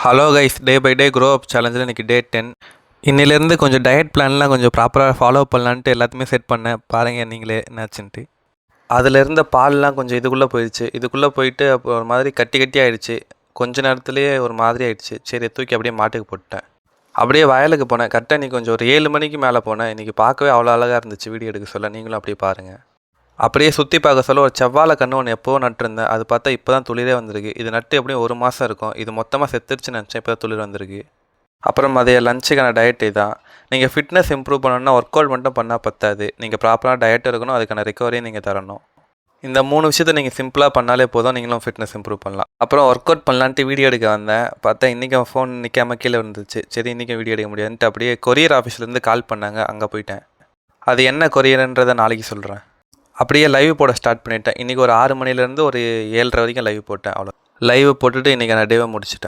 Hello guys, day by day grow up சேலஞ்சில் இன்றைக்கி day 10. இன்னிலேருந்து கொஞ்சம் டயட் பிளான்லாம் கொஞ்சம் ப்ராப்பராக ஃபாலோ பண்ணலான்ட்டு எல்லாத்தையுமே செட் பண்ணேன். பாருங்கள் நீங்களே என்னாச்சுன்ட்டு. அதில் இருந்த பால்லாம் கொஞ்சம் இதுக்குள்ளே போயிடுச்சு. இதுக்குள்ளே போயிட்டு அப்போ ஒரு மாதிரி கட்டி கட்டி ஆகிடுச்சு. கொஞ்ச நேரத்துலேயே ஒரு மாதிரி ஆகிடுச்சு. சரி, தூக்கி அப்படியே மாட்டுக்கு போட்டேன். அப்படியே வயலுக்கு போனேன். கரெக்டாக இன்றைக்கி கொஞ்சம் ஒரு 7 மணிக்கு மேலே போனேன். இன்றைக்கி பார்க்கவே அவ்வளோ அழகாக இருந்துச்சு வீடியோ எடுக்க சொல்ல. நீங்களும் அப்படியே பாருங்கள். அப்படியே சுற்றி பார்க்க சொல்ல ஒரு செவ்வாழை கன்று ஒன்று எப்போவோ நட்டுருந்தேன். அது பார்த்தா இப்போ தான் துளிரே வந்திருக்கு. இது நட்டு எப்படியும் 1 மாதம் இருக்கும். இது மொத்தமாக செத்துருச்சுன்னு நினச்சேன். இப்போ தான் துளிர் வந்திருக்கு. அப்புறம் மதிய லஞ்சுக்கான டயட் தான். நீங்கள் ஃபிட்னஸ் இம்ப்ரூவ் பண்ணணும்னா ஒர்க் அவுட் மட்டும் பண்ணால் பத்தாது. நீங்கள் ப்ராப்பராக டயட் இருக்கணும். அதுக்கான ரெக்கவரியும் நீங்கள் தரணும். இந்த 3 விஷயத்தை நீங்கள் சிம்பிளாக பண்ணாலே போதும். நீங்களும் ஃபிட்னஸ் இம்ப்ரூவ் பண்ணலாம். அப்புறம் ஒர்க் அவுட் பண்ணலான்ட்டு வீடியோ எடுக்க வந்தேன். பார்த்தா இன்றைக்கும் ஃபோன் நிற்காம கீழே இருந்துச்சு. சரி, இன்றைக்கும் வீடியோ எடுக்க முடியாதுன்ட்டு அப்படியே கொரியர் ஆஃபீஸ்லேருந்து கால் பண்ணாங்க. அங்கே போயிட்டேன். அது என்ன கொரியர்ன்றதை நாளைக்கு சொல்கிறேன். அப்படியே லைவ் போட ஸ்டார்ட் பண்ணிட்டேன். இன்றைக்கி ஒரு 6 மணிலேருந்து ஒரு 7:30 வரைக்கும் லைவ் போட்டேன். அவ்வளோ லைவ் போட்டுட்டு இன்றைக்கி நான் டேவை முடிச்சிட்டேன்.